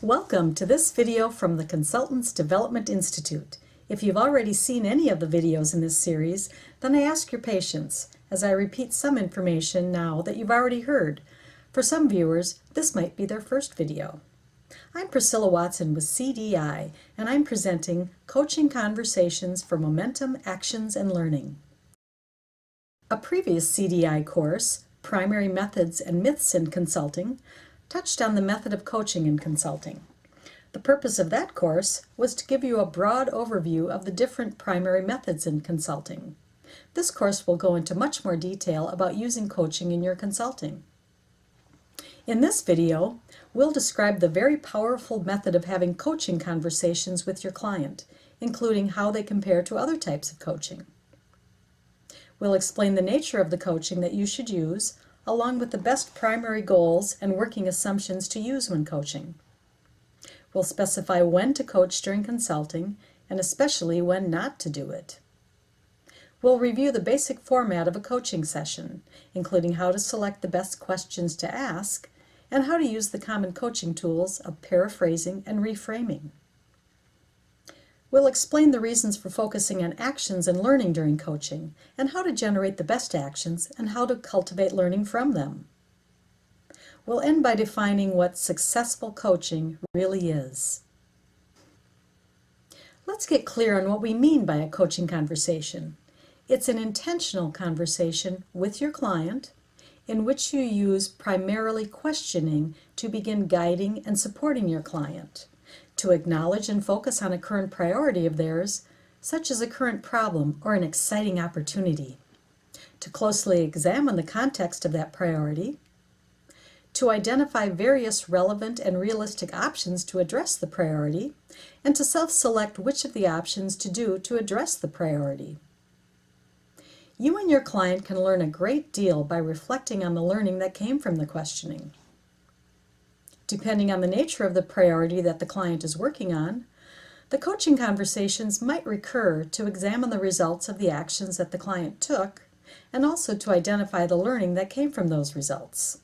Welcome to this video from the Consultants Development Institute. If you've already seen any of the videos in this series, then I ask your patience as I repeat some information now that you've already heard. For some viewers, this might be their first video. I'm Priscilla Watson with CDI, and I'm presenting Coaching Conversations for Momentum, Actions, and Learning. A previous CDI course, Primary Methods and Myths in Consulting, touched on the method of coaching in consulting. The purpose of that course was to give you a broad overview of the different primary methods in consulting. This course will go into much more detail about using coaching in your consulting. In this video, we'll describe the very powerful method of having coaching conversations with your client, including how they compare to other types of coaching. We'll explain the nature of the coaching that you should use, along with the best primary goals and working assumptions to use when coaching. We'll specify when to coach during consulting, and especially when not to do it. We'll review the basic format of a coaching session, including how to select the best questions to ask, and how to use the common coaching tools of paraphrasing and reframing. We'll explain the reasons for focusing on actions and learning during coaching, and how to generate the best actions and how to cultivate learning from them. We'll end by defining what successful coaching really is. Let's get clear on what we mean by a coaching conversation. It's an intentional conversation with your client in which you use primarily questioning to begin guiding and supporting your client, to acknowledge and focus on a current priority of theirs, such as a current problem or an exciting opportunity, to closely examine the context of that priority, to identify various relevant and realistic options to address the priority, and to self-select which of the options to do to address the priority. You and your client can learn a great deal by reflecting on the learning that came from the questioning. Depending on the nature of the priority that the client is working on, the coaching conversations might recur to examine the results of the actions that the client took, and also to identify the learning that came from those results.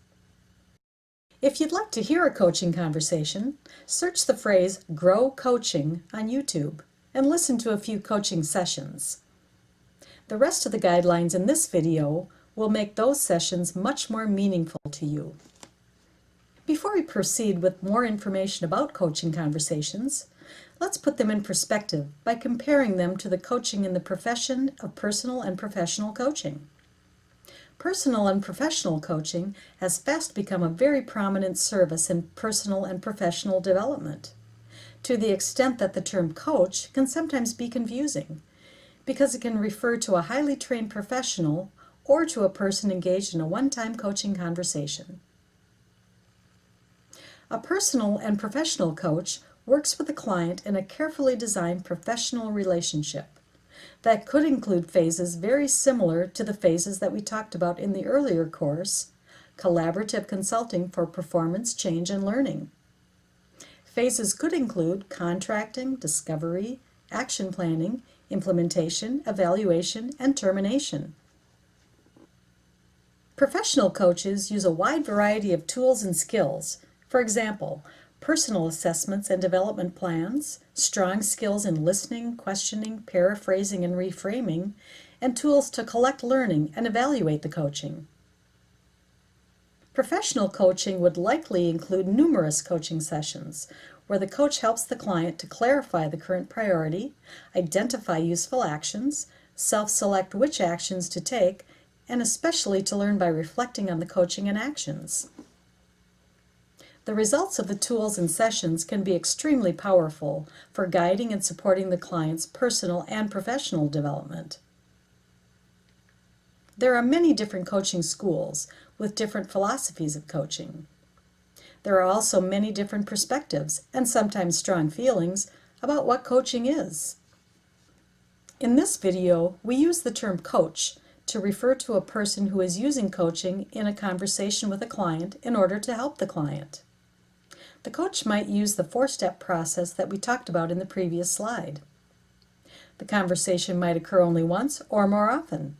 If you'd like to hear a coaching conversation, search the phrase "Grow Coaching" on YouTube and listen to a few coaching sessions. The rest of the guidelines in this video will make those sessions much more meaningful to you. Before we proceed with more information about coaching conversations, let's put them in perspective by comparing them to the coaching in the profession of personal and professional coaching. Personal and professional coaching has fast become a very prominent service in personal and professional development, to the extent that the term coach can sometimes be confusing, because it can refer to a highly trained professional or to a person engaged in a one-time coaching conversation. A personal and professional coach works with a client in a carefully designed professional relationship that could include phases very similar to the phases that we talked about in the earlier course, collaborative consulting for performance, change, and learning. Phases could include contracting, discovery, action planning, implementation, evaluation, and termination. Professional coaches use a wide variety of tools and skills. For example, personal assessments and development plans, strong skills in listening, questioning, paraphrasing, and reframing, and tools to collect learning and evaluate the coaching. Professional coaching would likely include numerous coaching sessions, where the coach helps the client to clarify the current priority, identify useful actions, self-select which actions to take, and especially to learn by reflecting on the coaching and actions. The results of the tools and sessions can be extremely powerful for guiding and supporting the client's personal and professional development. There are many different coaching schools with different philosophies of coaching. There are also many different perspectives and sometimes strong feelings about what coaching is. In this video, we use the term coach to refer to a person who is using coaching in a conversation with a client in order to help the client. The coach might use the four-step process that we talked about in the previous slide. The conversation might occur only once or more often,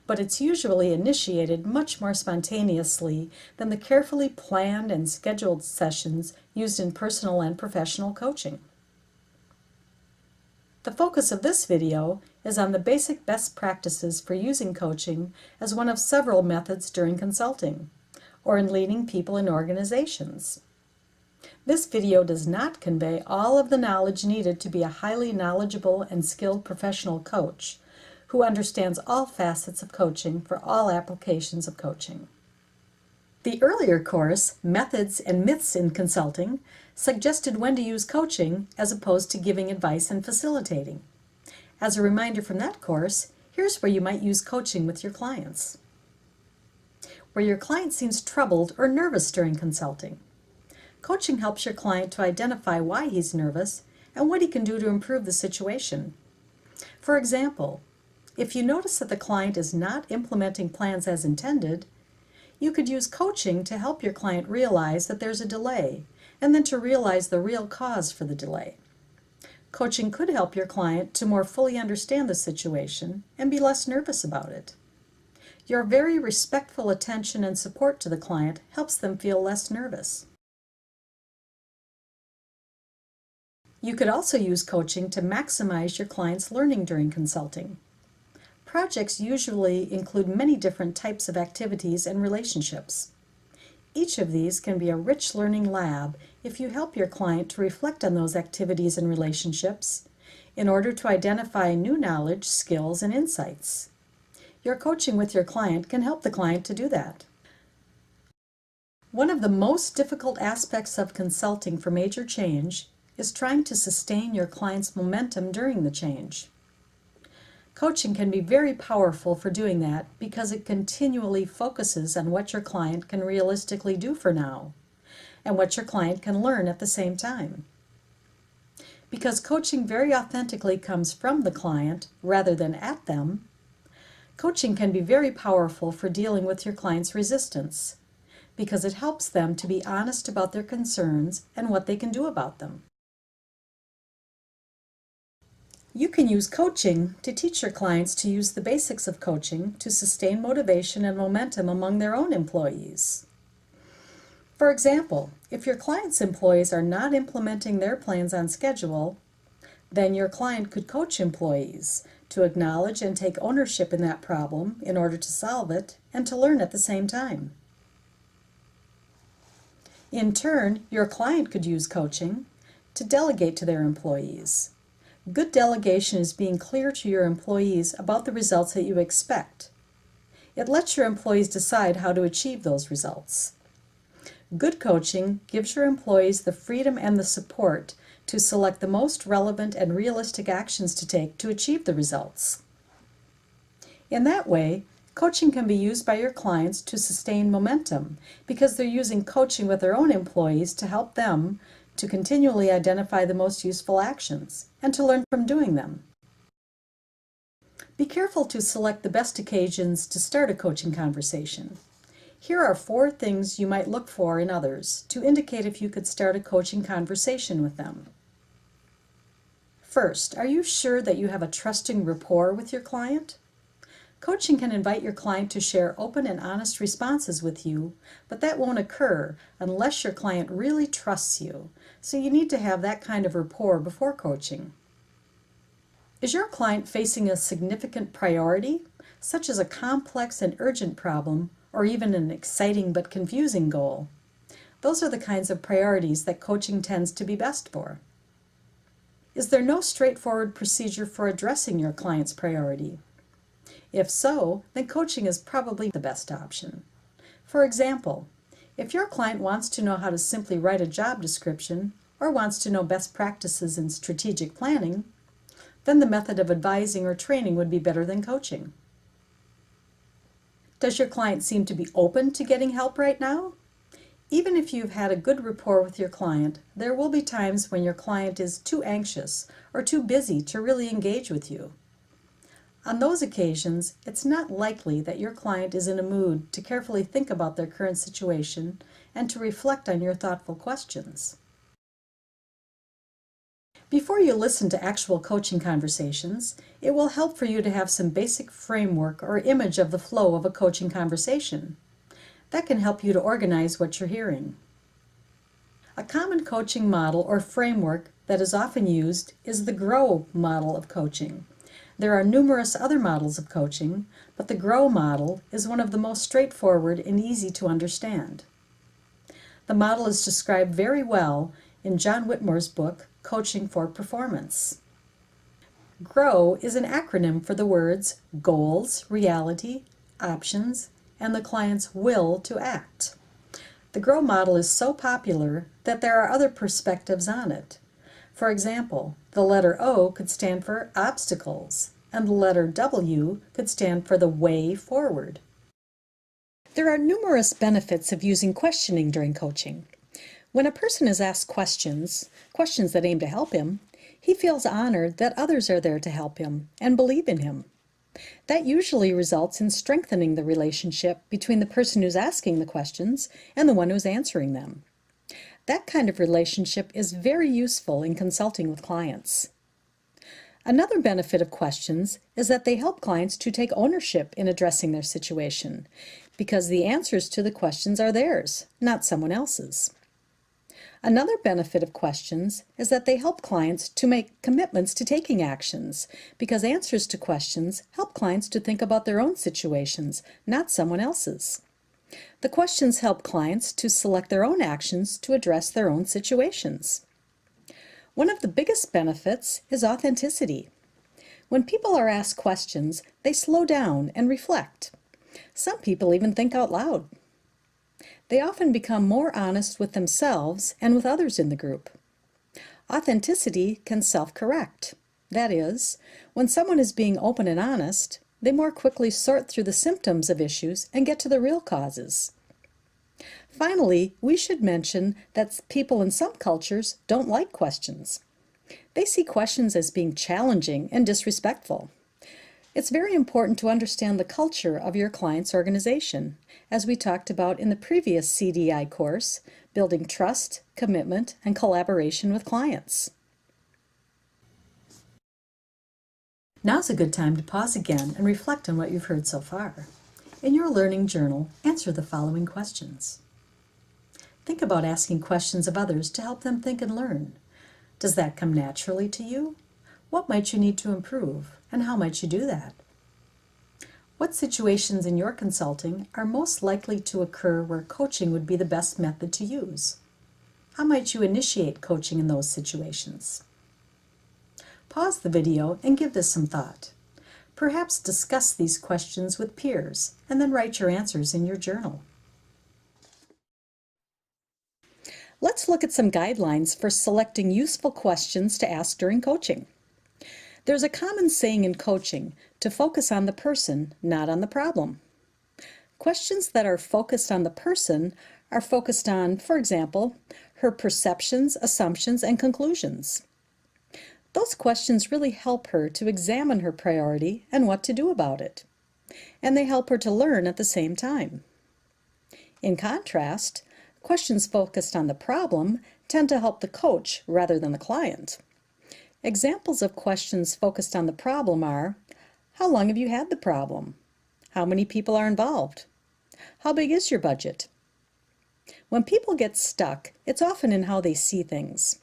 but it's usually initiated much more spontaneously than the carefully planned and scheduled sessions used in personal and professional coaching. The focus of this video is on the basic best practices for using coaching as one of several methods during consulting, or in leading people in organizations. This video does not convey all of the knowledge needed to be a highly knowledgeable and skilled professional coach who understands all facets of coaching for all applications of coaching. The earlier course, Methods and Myths in Consulting, suggested when to use coaching as opposed to giving advice and facilitating. As a reminder from that course, here's where you might use coaching with your clients. Where your client seems troubled or nervous during consulting. Coaching helps your client to identify why he's nervous and what he can do to improve the situation. For example, if you notice that the client is not implementing plans as intended, you could use coaching to help your client realize that there's a delay, and then to realize the real cause for the delay. Coaching could help your client to more fully understand the situation and be less nervous about it. Your very respectful attention and support to the client helps them feel less nervous. You could also use coaching to maximize your client's learning during consulting. Projects usually include many different types of activities and relationships. Each of these can be a rich learning lab if you help your client to reflect on those activities and relationships in order to identify new knowledge, skills, and insights. Your coaching with your client can help the client to do that. One of the most difficult aspects of consulting for major change is trying to sustain your client's momentum during the change. Coaching can be very powerful for doing that because it continually focuses on what your client can realistically do for now and what your client can learn at the same time. Because coaching very authentically comes from the client rather than at them, coaching can be very powerful for dealing with your client's resistance because it helps them to be honest about their concerns and what they can do about them. You can use coaching to teach your clients to use the basics of coaching to sustain motivation and momentum among their own employees. For example, if your client's employees are not implementing their plans on schedule, then your client could coach employees to acknowledge and take ownership in that problem in order to solve it and to learn at the same time. In turn, your client could use coaching to delegate to their employees. Good delegation is being clear to your employees about the results that you expect. It lets your employees decide how to achieve those results. Good coaching gives your employees the freedom and the support to select the most relevant and realistic actions to take to achieve the results. In that way, coaching can be used by your clients to sustain momentum because they're using coaching with their own employees to help them to continually identify the most useful actions and to learn from doing them. Be careful to select the best occasions to start a coaching conversation. Here are 4 things you might look for in others to indicate if you could start a coaching conversation with them. First, are you sure that you have a trusting rapport with your client? Coaching can invite your client to share open and honest responses with you, but that won't occur unless your client really trusts you, so you need to have that kind of rapport before coaching. Is your client facing a significant priority, such as a complex and urgent problem, or even an exciting but confusing goal? Those are the kinds of priorities that coaching tends to be best for. Is there no straightforward procedure for addressing your client's priority? If so, then coaching is probably the best option. For example, if your client wants to know how to simply write a job description or wants to know best practices in strategic planning, then the method of advising or training would be better than coaching. Does your client seem to be open to getting help right now? Even if you've had a good rapport with your client, there will be times when your client is too anxious or too busy to really engage with you. On those occasions, it's not likely that your client is in a mood to carefully think about their current situation and to reflect on your thoughtful questions. Before you listen to actual coaching conversations, it will help for you to have some basic framework or image of the flow of a coaching conversation. That can help you to organize what you're hearing. A common coaching model or framework that is often used is the GROW model of coaching. There are numerous other models of coaching, but the GROW model is one of the most straightforward and easy to understand. The model is described very well in John Whitmore's book, Coaching for Performance. GROW is an acronym for the words goals, reality, options, and the client's will to act. The GROW model is so popular that there are other perspectives on it. For example, the letter O could stand for obstacles, and the letter W could stand for the way forward. There are numerous benefits of using questioning during coaching. When a person is asked questions that aim to help him, he feels honored that others are there to help him and believe in him. That usually results in strengthening the relationship between the person who's asking the questions and the one who's answering them. That kind of relationship is very useful in consulting with clients. Another benefit of questions is that they help clients to take ownership in addressing their situation, because the answers to the questions are theirs, not someone else's. Another benefit of questions is that they help clients to make commitments to taking actions, because answers to questions help clients to think about their own situations, not someone else's. The questions help clients to select their own actions to address their own situations. One of the biggest benefits is authenticity. When people are asked questions, they slow down and reflect. Some people even think out loud. They often become more honest with themselves and with others in the group. Authenticity can self-correct. That is, when someone is being open and honest, they more quickly sort through the symptoms of issues and get to the real causes. Finally, we should mention that people in some cultures don't like questions. They see questions as being challenging and disrespectful. It's very important to understand the culture of your client's organization, as we talked about in the previous CDI course, Building Trust, Commitment, and Collaboration with Clients. Now's a good time to pause again and reflect on what you've heard so far. In your learning journal, answer the following questions. Think about asking questions of others to help them think and learn. Does that come naturally to you? What might you need to improve, and how might you do that? What situations in your consulting are most likely to occur where coaching would be the best method to use? How might you initiate coaching in those situations? Pause the video and give this some thought. Perhaps discuss these questions with peers and then write your answers in your journal. Let's look at some guidelines for selecting useful questions to ask during coaching. There's a common saying in coaching to focus on the person, not on the problem. Questions that are focused on the person are focused on, for example, her perceptions, assumptions, and conclusions. Those questions really help her to examine her priority and what to do about it. And they help her to learn at the same time. In contrast, questions focused on the problem tend to help the coach rather than the client. Examples of questions focused on the problem are, how long have you had the problem? How many people are involved? How big is your budget? When people get stuck, it's often in how they see things.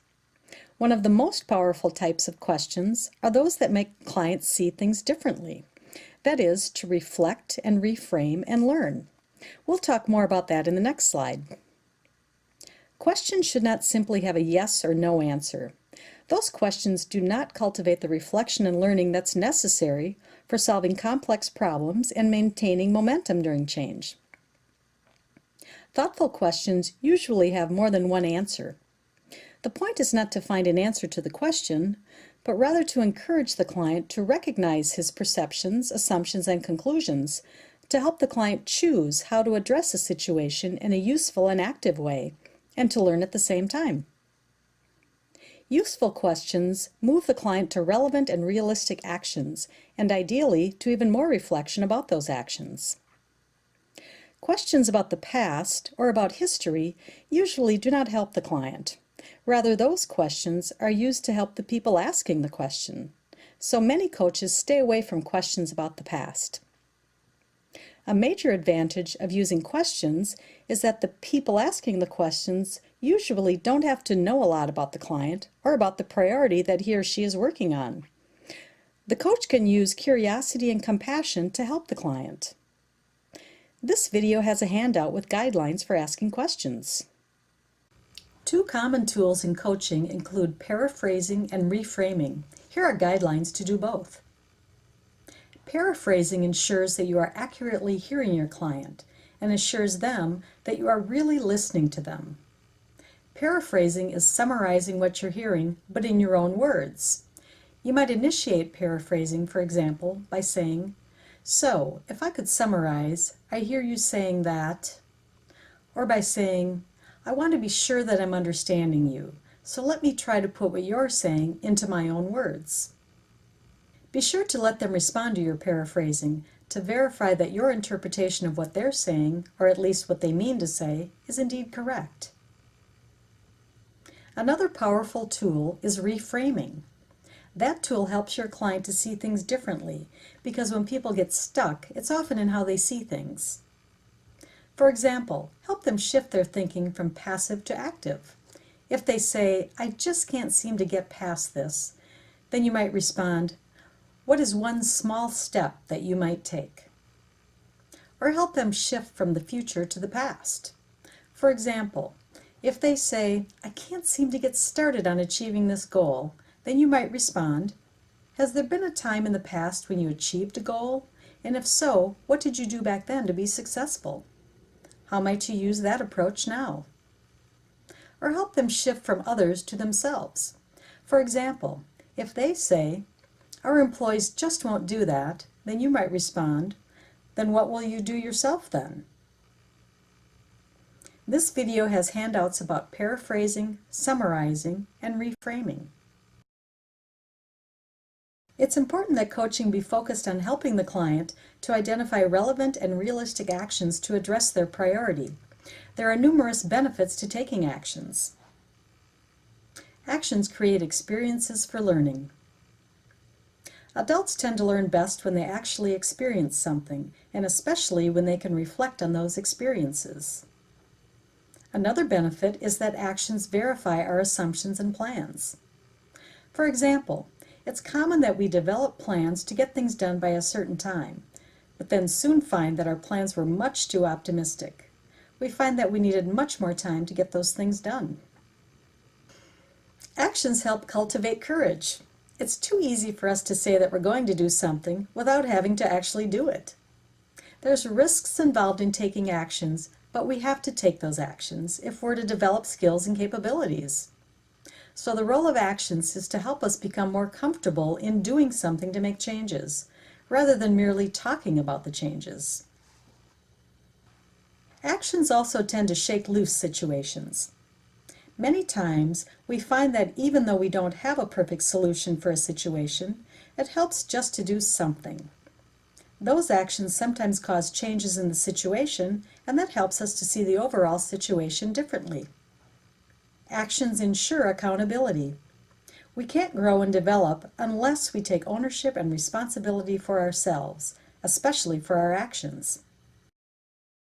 One of the most powerful types of questions are those that make clients see things differently. That is, to reflect and reframe and learn. We'll talk more about that in the next slide. Questions should not simply have a yes or no answer. Those questions do not cultivate the reflection and learning that's necessary for solving complex problems and maintaining momentum during change. Thoughtful questions usually have more than one answer. The point is not to find an answer to the question, but rather to encourage the client to recognize his perceptions, assumptions, and conclusions to help the client choose how to address a situation in a useful and active way, and to learn at the same time. Useful questions move the client to relevant and realistic actions, and ideally to even more reflection about those actions. Questions about the past or about history usually do not help the client. Rather, those questions are used to help the people asking the question. So many coaches stay away from questions about the past. A major advantage of using questions is that the people asking the questions usually don't have to know a lot about the client or about the priority that he or she is working on. The coach can use curiosity and compassion to help the client. This video has a handout with guidelines for asking questions. Two common tools in coaching include paraphrasing and reframing. Here are guidelines to do both. Paraphrasing ensures that you are accurately hearing your client and assures them that you are really listening to them. Paraphrasing is summarizing what you're hearing, but in your own words. You might initiate paraphrasing, for example, by saying, "So, if I could summarize, I hear you saying that," or by saying, "I want to be sure that I'm understanding you, so let me try to put what you're saying into my own words." Be sure to let them respond to your paraphrasing to verify that your interpretation of what they're saying, or at least what they mean to say, is indeed correct. Another powerful tool is reframing. That tool helps your client to see things differently, because when people get stuck, it's often in how they see things. For example, help them shift their thinking from passive to active. If they say, "I just can't seem to get past this," then you might respond, "What is one small step that you might take?" Or help them shift from the future to the past. For example, if they say, "I can't seem to get started on achieving this goal," then you might respond, "Has there been a time in the past when you achieved a goal? And if so, what did you do back then to be successful? How might you use that approach now?" Or help them shift from others to themselves. For example, if they say, "Our employees just won't do that," then you might respond, "Then what will you do yourself then?" This video has handouts about paraphrasing, summarizing, and reframing. It's important that coaching be focused on helping the client to identify relevant and realistic actions to address their priority. There are numerous benefits to taking actions. Actions create experiences for learning. Adults tend to learn best when they actually experience something, and especially when they can reflect on those experiences. Another benefit is that actions verify our assumptions and plans. For example, it's common that we develop plans to get things done by a certain time, but then soon find that our plans were much too optimistic. We find that we needed much more time to get those things done. Actions help cultivate courage. It's too easy for us to say that we're going to do something without having to actually do it. There's risks involved in taking actions, but we have to take those actions if we're to develop skills and capabilities. So the role of actions is to help us become more comfortable in doing something to make changes, rather than merely talking about the changes. Actions also tend to shake loose situations. Many times, we find that even though we don't have a perfect solution for a situation, it helps just to do something. Those actions sometimes cause changes in the situation, and that helps us to see the overall situation differently. Actions ensure accountability. We can't grow and develop unless we take ownership and responsibility for ourselves, especially for our actions.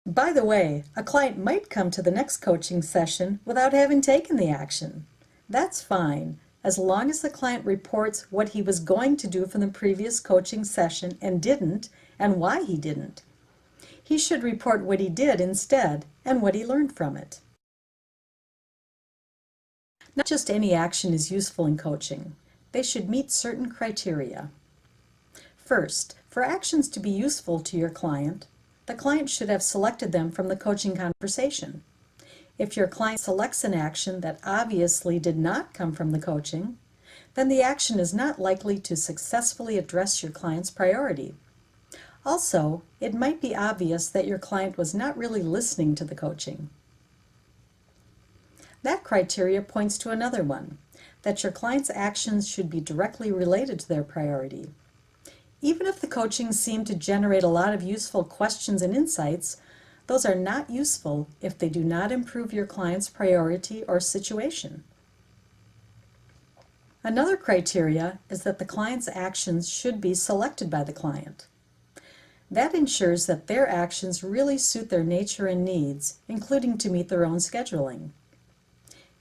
By the way, a client might come to the next coaching session without having taken the action. That's fine, as long as the client reports what he was going to do from the previous coaching session and didn't, and why he didn't. He should report what he did instead and what he learned from it. Not just any action is useful in coaching. They should meet certain criteria. First, for actions to be useful to your client, the client should have selected them from the coaching conversation. If your client selects an action that obviously did not come from the coaching, then the action is not likely to successfully address your client's priority. Also, it might be obvious that your client was not really listening to the coaching. That criteria points to another one, that your client's actions should be directly related to their priority. Even if the coaching seemed to generate a lot of useful questions and insights, those are not useful if they do not improve your client's priority or situation. Another criteria is that the client's actions should be selected by the client. That ensures that their actions really suit their nature and needs, including to meet their own scheduling.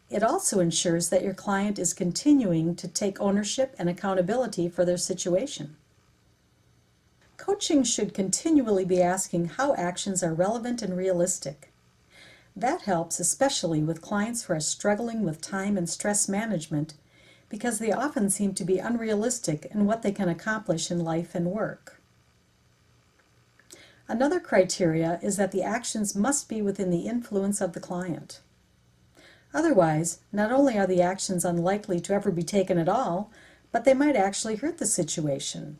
It also ensures that your client is continuing to take ownership and accountability for their situation. Coaching should continually be asking how actions are relevant and realistic. That helps especially with clients who are struggling with time and stress management because they often seem to be unrealistic in what they can accomplish in life and work. Another criteria is that the actions must be within the influence of the client. Otherwise, not only are the actions unlikely to ever be taken at all, but they might actually hurt the situation.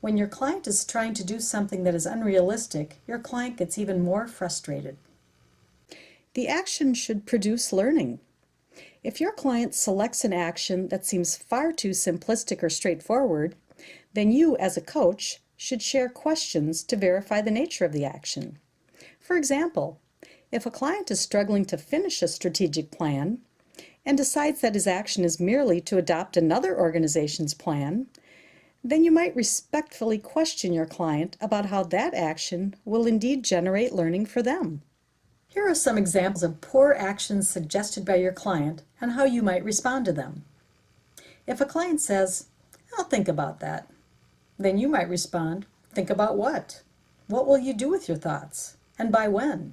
When your client is trying to do something that is unrealistic, your client gets even more frustrated. The action should produce learning. If your client selects an action that seems far too simplistic or straightforward, then you, as a coach, should share questions to verify the nature of the action. For example, if a client is struggling to finish a strategic plan and decides that his action is merely to adopt another organization's plan, then you might respectfully question your client about how that action will indeed generate learning for them. Here are some examples of poor actions suggested by your client and how you might respond to them. If a client says, "I'll think about that," then you might respond, "Think about what? What will you do with your thoughts? And by when?"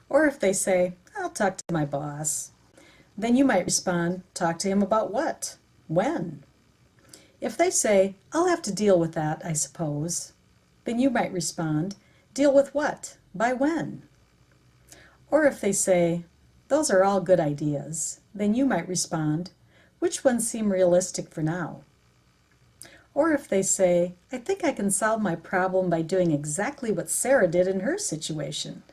Or if they say, "I'll talk to my boss," then you might respond, "Talk to him about what? When?" If they say, "I'll have to deal with that, I suppose," then you might respond, "Deal with what? By when?" Or if they say, "Those are all good ideas," then you might respond, "Which ones seem realistic for now?" Or if they say, "I think I can solve my problem by doing exactly what Sarah did in her situation,"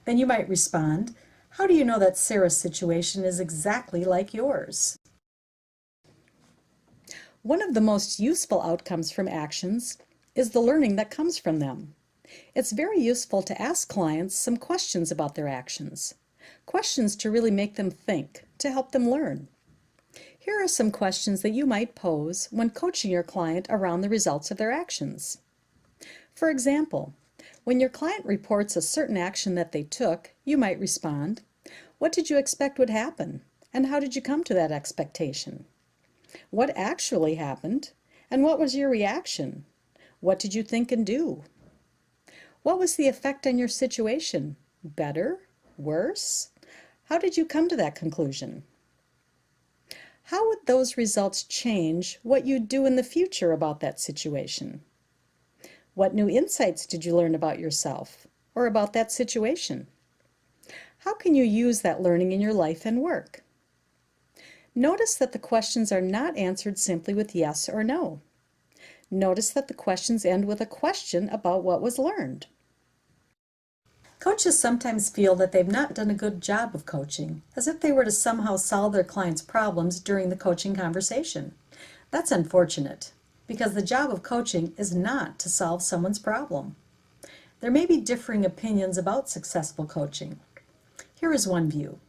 then you might respond, "How do you know that Sarah's situation is exactly like yours?" One of the most useful outcomes from actions is the learning that comes from them. It's very useful to ask clients some questions about their actions, questions to really make them think, to help them learn. Here are some questions that you might pose when coaching your client around the results of their actions. For example, when your client reports a certain action that they took, you might respond, "What did you expect would happen? And how did you come to that expectation? What actually happened? And what was your reaction? What did you think and do? What was the effect on your situation? Better? Worse? How did you come to that conclusion? How would those results change what you do in the future about that situation? What new insights did you learn about yourself or about that situation? How can you use that learning in your life and work?" Notice that the questions are not answered simply with yes or no. Notice that the questions end with a question about what was learned. Coaches sometimes feel that they've not done a good job of coaching, as if they were to somehow solve their clients' problems during the coaching conversation. That's unfortunate, because the job of coaching is not to solve someone's problem. There may be differing opinions about successful coaching. Here is one view.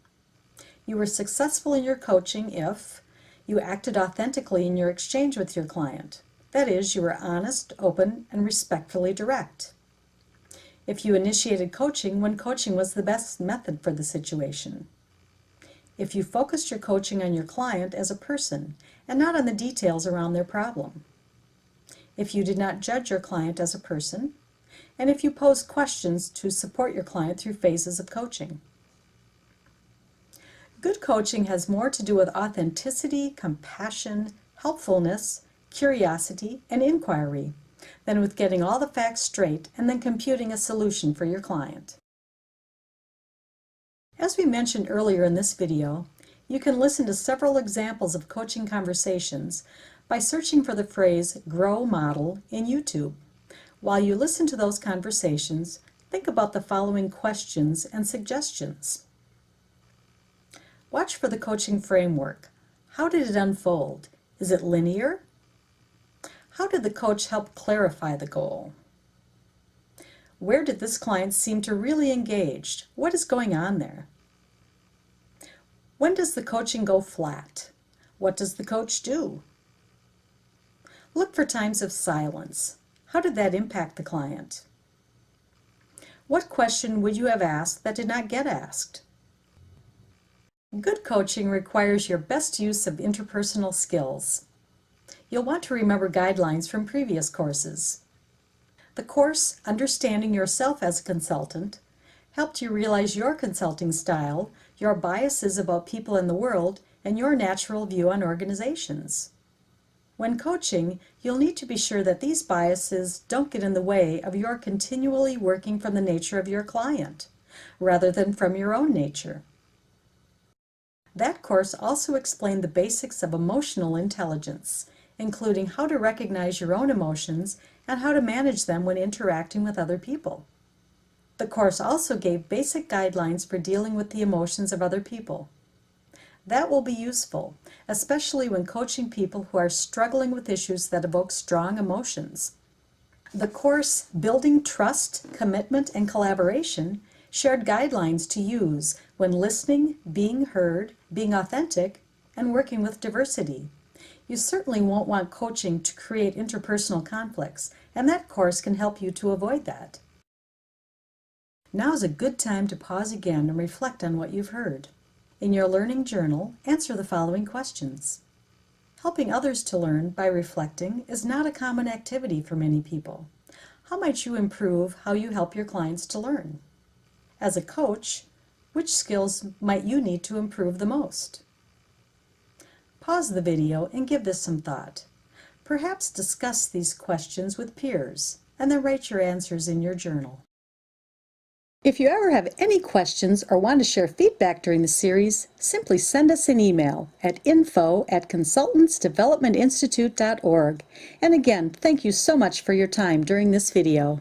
You were successful in your coaching if you acted authentically in your exchange with your client. That is, you were honest, open, and respectfully direct. If you initiated coaching when coaching was the best method for the situation. If you focused your coaching on your client as a person and not on the details around their problem. If you did not judge your client as a person. And if you posed questions to support your client through phases of coaching. Good coaching has more to do with authenticity, compassion, helpfulness, curiosity, and inquiry than with getting all the facts straight and then computing a solution for your client. As we mentioned earlier in this video, you can listen to several examples of coaching conversations by searching for the phrase "grow model" in YouTube. While you listen to those conversations, think about the following questions and suggestions. Watch for the coaching framework. How did it unfold? Is it linear? How did the coach help clarify the goal? Where did this client seem to really engaged? What is going on there? When does the coaching go flat? What does the coach do? Look for times of silence. How did that impact the client? What question would you have asked that did not get asked? Good coaching requires your best use of interpersonal skills. You'll want to remember guidelines from previous courses. The course, Understanding Yourself as a Consultant, helped you realize your consulting style, your biases about people in the world, and your natural view on organizations. When coaching, you'll need to be sure that these biases don't get in the way of your continually working from the nature of your client, rather than from your own nature. That course also explained the basics of emotional intelligence, including how to recognize your own emotions and how to manage them when interacting with other people. The course also gave basic guidelines for dealing with the emotions of other people. That will be useful, especially when coaching people who are struggling with issues that evoke strong emotions. The course, Building Trust, Commitment, and Collaboration, shared guidelines to use when listening, being heard, being authentic, and working with diversity. You certainly won't want coaching to create interpersonal conflicts, and that course can help you to avoid that. Now is a good time to pause again and reflect on what you've heard. In your learning journal, answer the following questions. Helping others to learn by reflecting is not a common activity for many people. How might you improve how you help your clients to learn? As a coach, which skills might you need to improve the most? Pause the video and give this some thought. Perhaps discuss these questions with peers, and then write your answers in your journal. If you ever have any questions or want to share feedback during the series, simply send us an email at info@consultantsdevelopmentinstitute.org. And again, thank you so much for your time during this video.